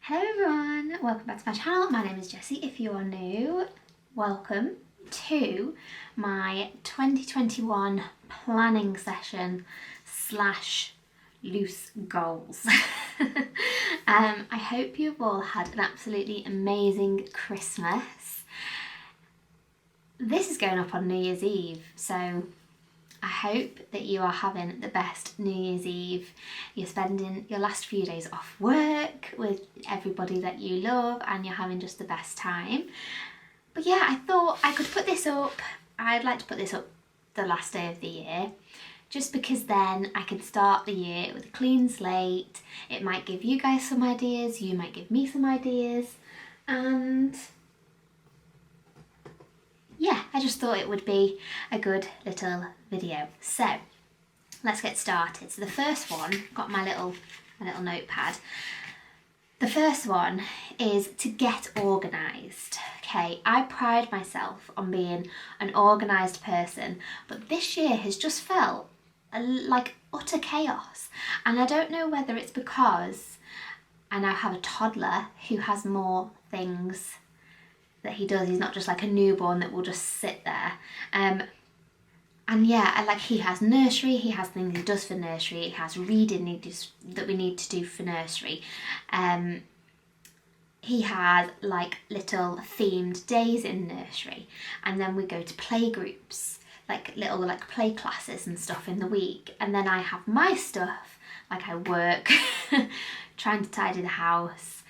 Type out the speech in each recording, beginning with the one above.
Hello everyone, welcome back to my channel. My name is Jessie. If you are new, welcome to my 2021 planning session slash loose goals. I hope you've all had an absolutely amazing Christmas. This is going up on New Year's Eve, so I hope that you are having the best New Year's Eve. You're spending your last few days off work with everybody that you love and you're having just the best time. But yeah, I thought I could put this up. I'd like to put this up the last day of the year, just because then I can start the year with a clean slate. It might give you guys some ideas, you might give me some ideas, and yeah, I just thought it would be a good little video. So let's get started. So the first one, got my little notepad. The first one is to get organised. Okay, I pride myself on being an organised person, but this year has just felt like utter chaos. And I don't know whether it's because I now have a toddler who has more things that he does. He's not just like a newborn that will just sit there. And yeah, like he has nursery, he has things he does for nursery, he has reading that we need to do for nursery. He has like little themed days in nursery, and then we go to play groups, like little like play classes and stuff in the week. And then I have my stuff, like I work, trying to tidy the house,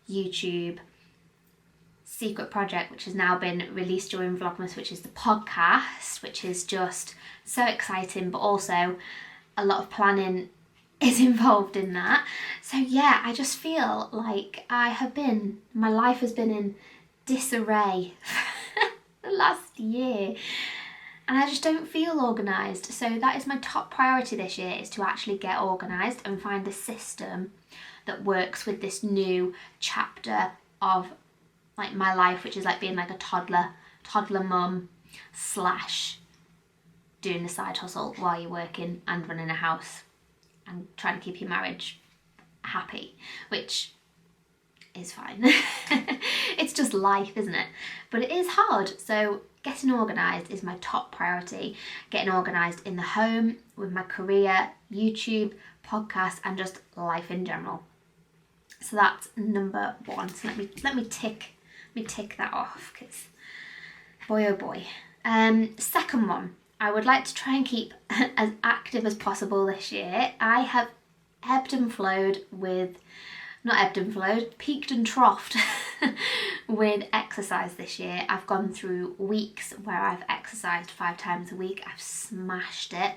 YouTube, secret project, which has now been released during Vlogmas, which is the podcast, which is just so exciting, but also a lot of planning is involved in that. So yeah, I just feel like my life has been in disarray the last year, and I just don't feel organised. So that is my top priority this year, is to actually get organised and find a system that works with this new chapter of like my life, which is like being like a toddler mum slash doing the side hustle while you're working and running a house and trying to keep your marriage happy, which is fine. It's just life, isn't it? But it is hard. So getting organised is my top priority. Getting organised in the home, with my career, YouTube, podcast, and just life in general. So that's number one. So let me tick that off, because boy oh boy. Second one, I would like to try and keep as active as possible this year. I have peaked and troughed with exercise this year. I've gone through weeks where I've exercised 5 times a week. I've smashed it,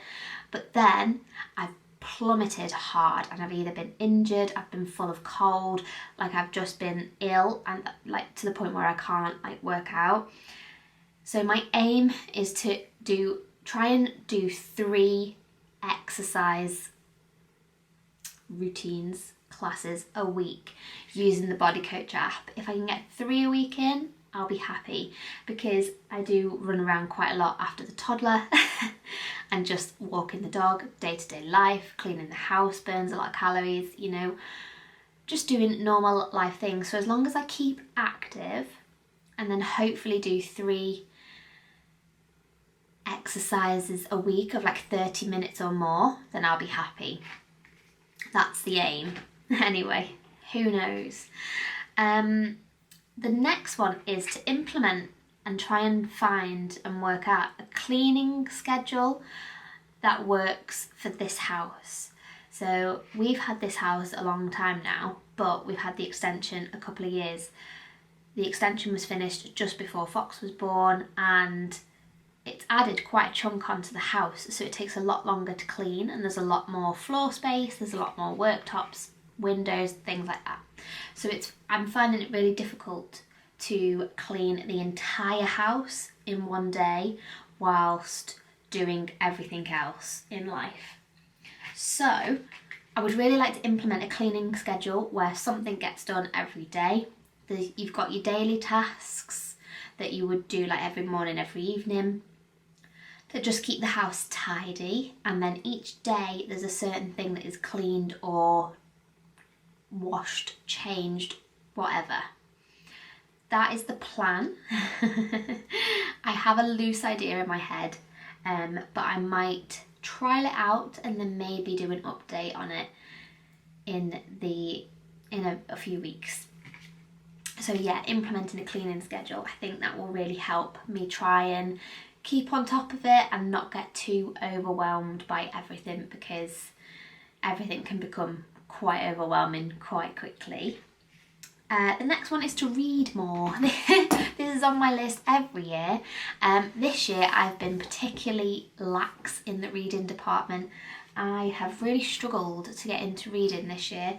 but then I've plummeted hard, and I've either been injured, I've been full of cold, like I've just been ill, and like to the point where I can't like work out. So my aim is to try and do 3 exercise routines, classes a week using the Body Coach app. If I can get 3 a week in, I'll be happy, because I do run around quite a lot after the toddler and just walking the dog, day-to-day life, cleaning the house burns a lot of calories, you know, just doing normal life things. So as long as I keep active and then hopefully do 3 exercises a week of like 30 minutes or more, then I'll be happy. That's the aim. Anyway, who knows? The next one is to implement and try and find and work out a cleaning schedule that works for this house. So we've had this house a long time now, but we've had the extension a couple of years. The extension was finished just before Fox was born, and it's added quite a chunk onto the house, so it takes a lot longer to clean, and there's a lot more floor space, there's a lot more worktops, windows, things like that. So I'm finding it really difficult to clean the entire house in one day whilst doing everything else in life. So I would really like to implement a cleaning schedule where something gets done every day. You've got your daily tasks that you would do like every morning, every evening, that just keep the house tidy, and then each day there's a certain thing that is cleaned or washed, changed, whatever. That is the plan. I have a loose idea in my head, but I might trial it out and then maybe do an update on it in a few weeks. So yeah, implementing a cleaning schedule, I think that will really help me try and keep on top of it and not get too overwhelmed by everything, because everything can become quite overwhelming quite quickly. The next one is to read more. This is on my list every year. This year I've been particularly lax in the reading department. I have really struggled to get into reading this year.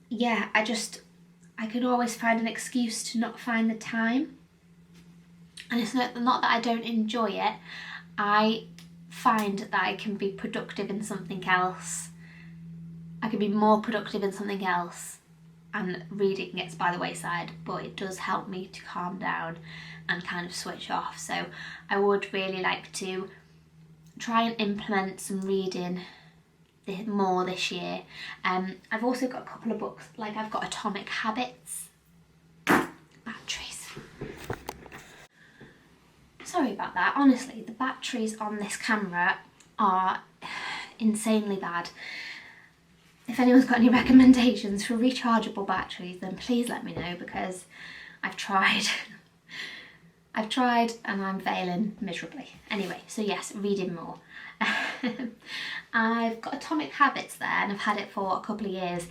Yeah, I can always find an excuse to not find the time. And it's not that I don't enjoy it. I find that I can be productive in something else. I can be more productive in something else, and reading gets by the wayside, but it does help me to calm down and kind of switch off. So I would really like to try and implement some reading more this year. I've also got a couple of books, like I've got Atomic Habits. Batteries. Sorry about that. Honestly, the batteries on this camera are insanely bad. If anyone's got any recommendations for rechargeable batteries, then please let me know, because I've tried. I've tried and I'm failing miserably. Anyway, so yes, reading more. I've got Atomic Habits there, and I've had it for a couple of years.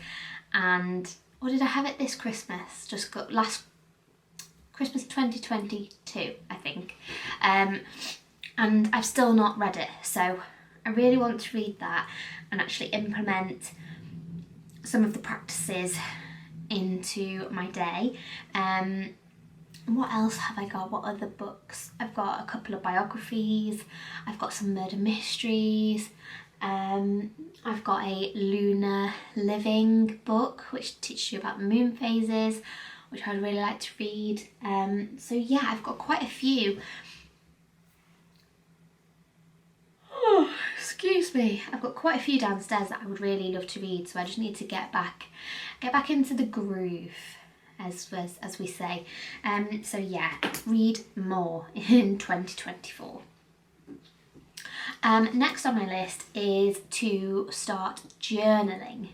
And, or did I have it this Christmas? Just got last Christmas 2022, I think. And I've still not read it. So I really want to read that and actually implement some of the practices into my day. What else have I got? What other books? I've got a couple of biographies. I've got some murder mysteries. I've got a lunar living book which teaches you about moon phases, which I'd really like to read. So yeah, I've got quite a few. Oh, excuse me. I've got quite a few downstairs that I would really love to read, so I just need to get back into the groove, as we say. So yeah, read more in 2024. Next on my list is to start journaling.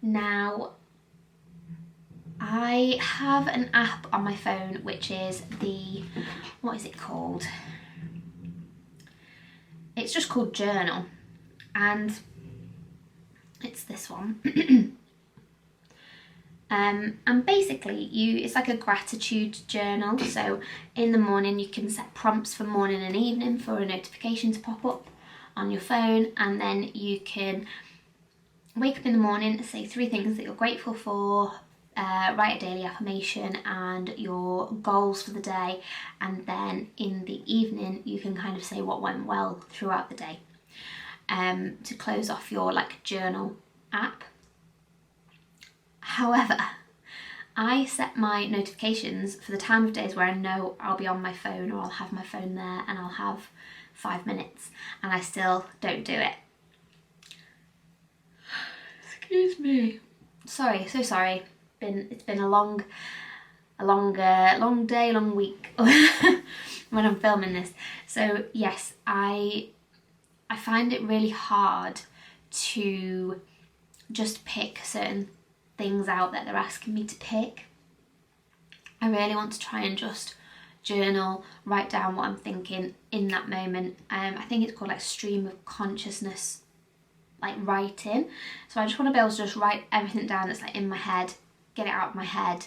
Now, I have an app on my phone which is what is it called? It's just called Journal, and it's this one. And basically it's like a gratitude journal. So in the morning you can set prompts for morning and evening for a notification to pop up on your phone, and then you can wake up in the morning, say 3 things that you're grateful for, write a daily affirmation and your goals for the day, and then in the evening you can kind of say what went well throughout the day, to close off your journal app. However, I set my notifications for the time of days where I know I'll be on my phone, or I'll have my phone there and I'll have 5 minutes, and I still don't do it. Excuse me. Sorry, so sorry. It's been a long day, long week when I'm filming this. So yes, I find it really hard to just pick certain things out that they're asking me to pick. I really want to try and just journal, write down what I'm thinking in that moment. I think it's called stream of consciousness, writing. So I just want to be able to just write everything down that's in my head, get it out of my head,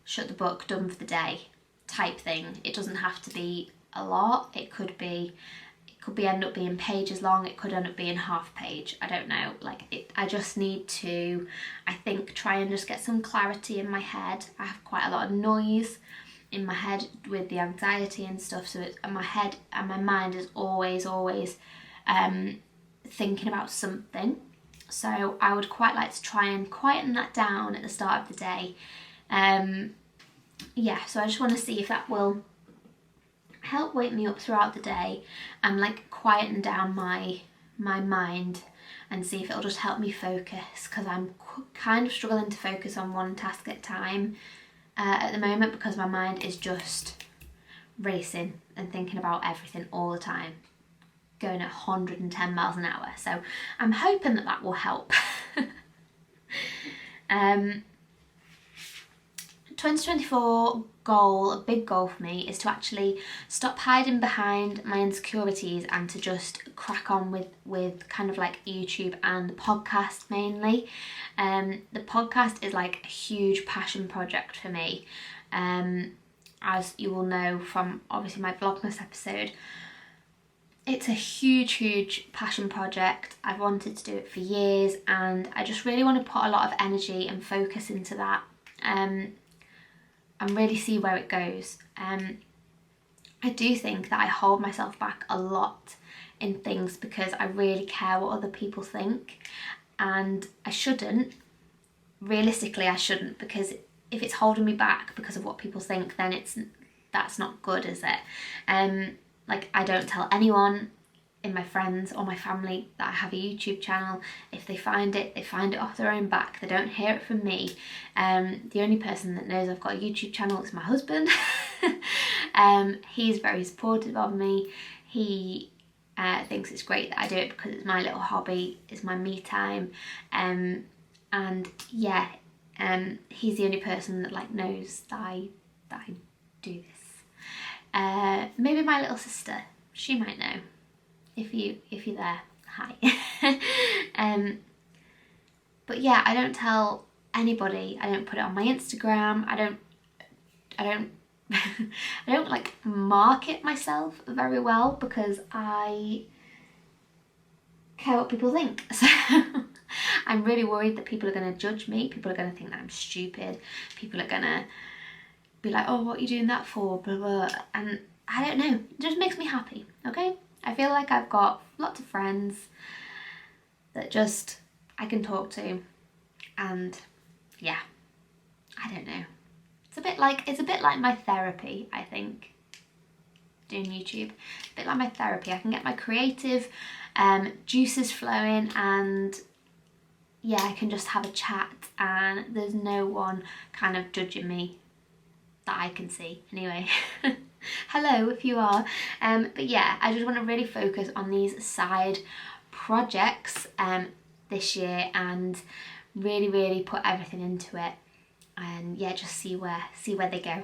shut the book, done for the day type thing. It doesn't have to be a lot. It could end up being pages long. It could end up being half page. I don't know. I just need to, I think, try and just get some clarity in my head. I have quite a lot of noise in my head with the anxiety and stuff. So my head and my mind is always thinking about something. So I would quite like to try and quieten that down at the start of the day. Yeah, so I just want to see if that will help wake me up throughout the day and quieten down my my mind and see if it'll just help me focus, because I'm kind of struggling to focus on one task at a time at the moment, because my mind is just racing and thinking about everything all the time, going at 110 miles an hour. So I'm hoping that that will help. 2024 goal, a big goal for me, is to actually stop hiding behind my insecurities and to just crack on with kind of like YouTube and the podcast mainly. The podcast is like a huge passion project for me. As you will know from obviously my Vlogmas episode, it's a huge passion project. I've wanted to do it for years, and I just really want to put a lot of energy and focus into that. And really see where it goes. I do think that I hold myself back a lot in things because I really care what other people think, and I shouldn't. Realistically, I shouldn't, because if it's holding me back because of what people think, then that's not good, is it? Like, I don't tell anyone in my friends or my family that I have a YouTube channel. If they find it, they find it off their own back. They don't hear it from me. The only person that knows I've got a YouTube channel is my husband. He's very supportive of me. He thinks it's great that I do it because it's my little hobby, it's my me time. And yeah, he's the only person that like knows that I do this. Maybe my little sister, she might know. If you're there, hi. But yeah, I don't tell anybody. I don't put it on my Instagram. I don't I don't like market myself very well, because I care what people think. So I'm really worried that people are going to judge me. People are going to think that I'm stupid. People are going to be like, oh, what are you doing that for? Blah, blah. And I don't know. It just makes me happy, okay? I feel like I've got lots of friends that just I can talk to, and yeah, I don't know. It's a bit like my therapy, I think. Doing YouTube, a bit like my therapy. I can get my creative juices flowing, and yeah, I can just have a chat, and there's no one kind of judging me that I can see anyway. Hello if you are. But yeah, I just want to really focus on these side projects this year, and really put everything into it, and yeah, just see where they go.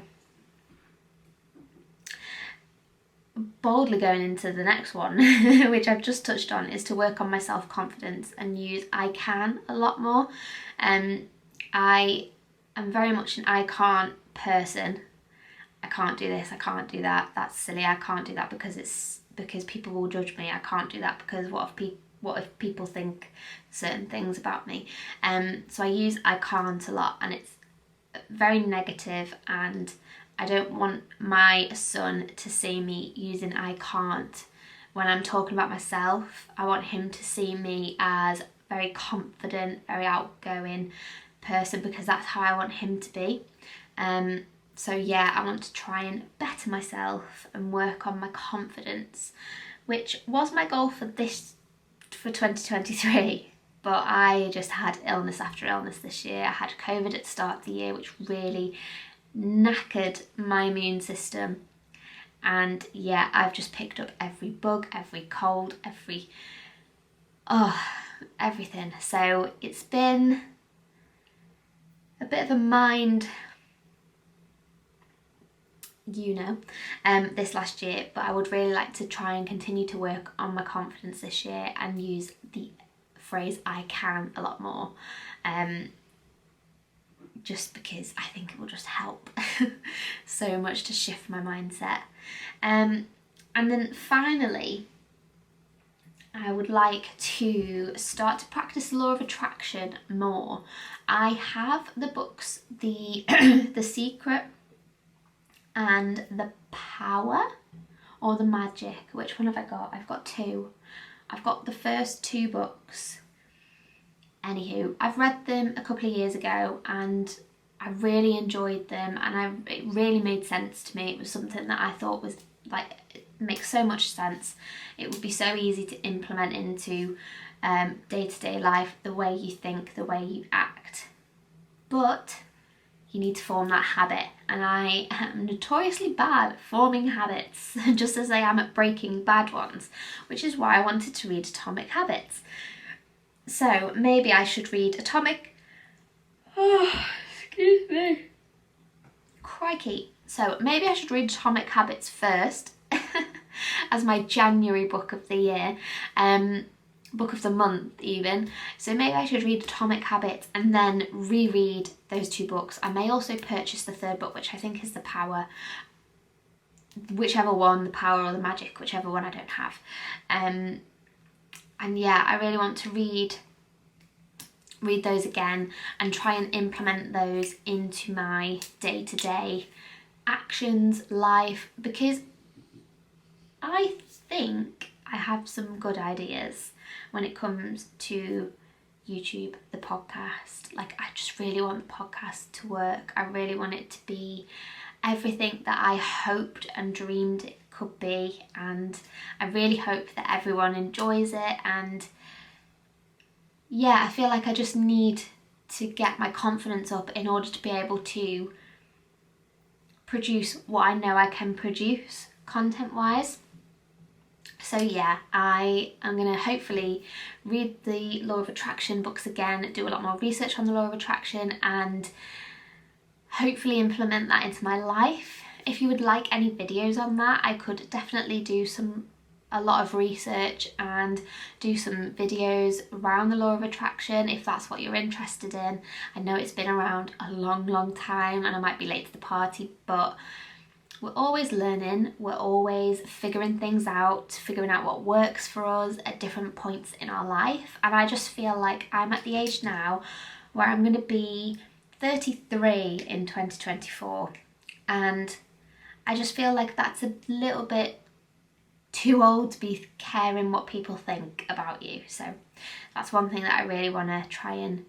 Boldly going into the next one, which I've just touched on, is to work on my self-confidence and use I can a lot more. I am very much an I can't person. I can't do this, I can't do that, that's silly, I can't do that because people will judge me, I can't do that because what if people think certain things about me. So I use I can't a lot, and it's very negative, and I don't want my son to see me using I can't when I'm talking about myself. I want him to see me as very confident, very outgoing person, because that's how I want him to be. So yeah, I want to try and better myself and work on my confidence, which was my goal for 2023. But I just had illness after illness this year. I had COVID at the start of the year, which really knackered my immune system. And yeah, I've just picked up every bug, every cold, everything. So it's been a bit of a mind, this last year, but I would really like to try and continue to work on my confidence this year and use the phrase I can a lot more, just because I think it will just help so much to shift my mindset. And then finally, I would like to start to practice the law of attraction more. I have the books, The Secret and The Power, or The Magic. Which one have I got? I've got two. I've got the first two books. Anywho, I've read them a couple of years ago and I really enjoyed them, and it really made sense to me. It was something that I thought was like makes so much sense. It would be so easy to implement into day-to-day life, the way you think, the way you act. But you need to form that habit, and I am notoriously bad at forming habits, just as I am at breaking bad ones, which is why I wanted to read Atomic Habits. So maybe I should read excuse me. Crikey. So maybe I should read Atomic Habits first as my January book of the year, book of the month even. So maybe I should read Atomic Habits and then reread those two books. I may also purchase the third book, which I think is The Power, whichever one, The Power or The Magic, whichever one I don't have. And yeah, I really want to read those again and try and implement those into my day-to-day actions, life, because I think I have some good ideas when it comes to YouTube, the podcast. Like, I just really want the podcast to work. I really want it to be everything that I hoped and dreamed it could be, and I really hope that everyone enjoys it. And yeah, I feel like I just need to get my confidence up in order to be able to produce what I know I can produce content-wise. So yeah, I am going to hopefully read the Law of Attraction books again, do a lot more research on the Law of Attraction, and hopefully implement that into my life. If you would like any videos on that, I could definitely do a lot of research and do some videos around the Law of Attraction if that's what you're interested in. I know it's been around a long time and I might be late to the party, but we're always learning, we're always figuring things out, figuring out what works for us at different points in our life. And I just feel like I'm at the age now where I'm going to be 33 in 2024, and I just feel like that's a little bit too old to be caring what people think about you. So that's one thing that I really want to try and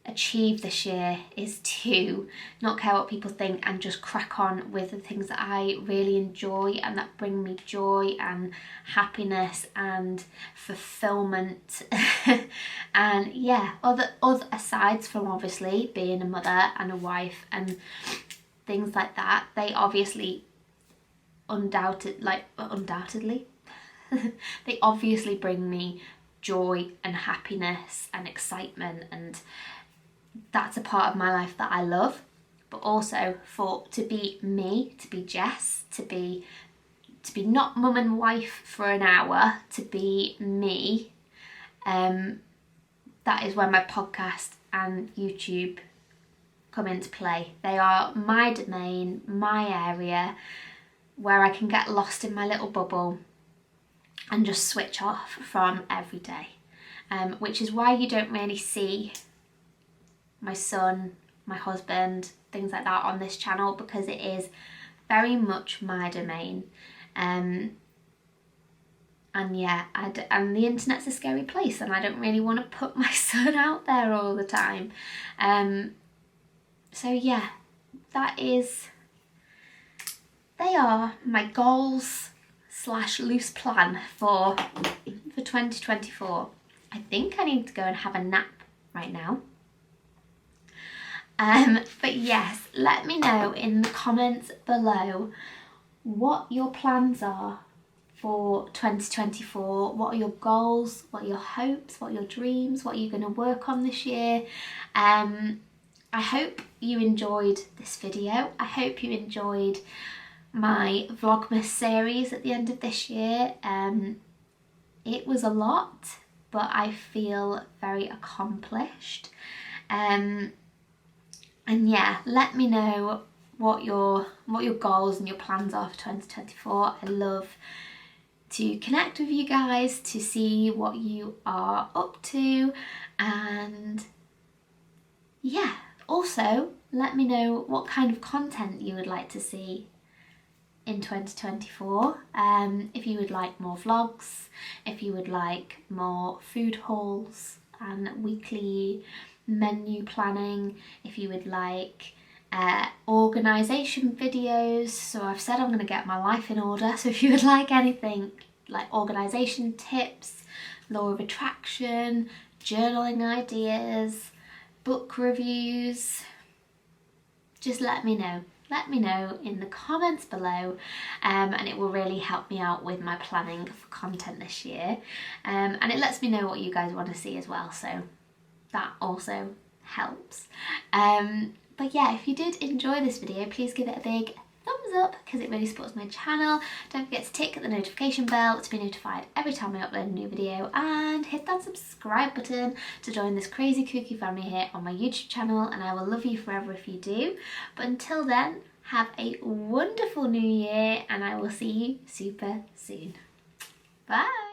achieve this year, is to not care what people think and just crack on with the things that I really enjoy and that bring me joy and happiness and fulfillment. And yeah, other asides from obviously being a mother and a wife and things like that, they obviously undoubtedly they obviously bring me joy and happiness and excitement, and that's a part of my life that I love. But also to be me, to be Jess, to be not mum and wife for an hour, to be me, that is where my podcast and YouTube come into play. They are my domain, my area, where I can get lost in my little bubble and just switch off from every day, which is why you don't really see my son, my husband, things like that on this channel, because it is very much my domain. And yeah, and the internet's a scary place, and I don't really want to put my son out there all the time. So yeah, they are my goals / loose plan for 2024. I think I need to go and have a nap right now. But yes, let me know in the comments below what your plans are for 2024. What are your goals? What are your hopes? What are your dreams? What are you going to work on this year? I hope you enjoyed this video. I hope you enjoyed my Vlogmas series at the end of this year. It was a lot, but I feel very accomplished. And yeah, let me know what your goals and your plans are for 2024. I love to connect with you guys, to see what you are up to, and yeah, also let me know what kind of content you would like to see in 2024. If you would like more vlogs, if you would like more food hauls and weekly menu planning, if you would like organisation videos. So I've said I'm going to get my life in order. So if you would like anything like organisation tips, law of attraction, journaling ideas, book reviews, just let me know. Let me know in the comments below, and it will really help me out with my planning for content this year, and it lets me know what you guys want to see as well, so that also helps. But yeah, if you did enjoy this video, please give it a big thumbs up because it really supports my channel. Don't forget to tick the notification bell to be notified every time I upload a new video, and hit that subscribe button to join this crazy kooky family here on my YouTube channel, and I will love you forever if you do. But until then, have a wonderful new year, and I will see you super soon. Bye!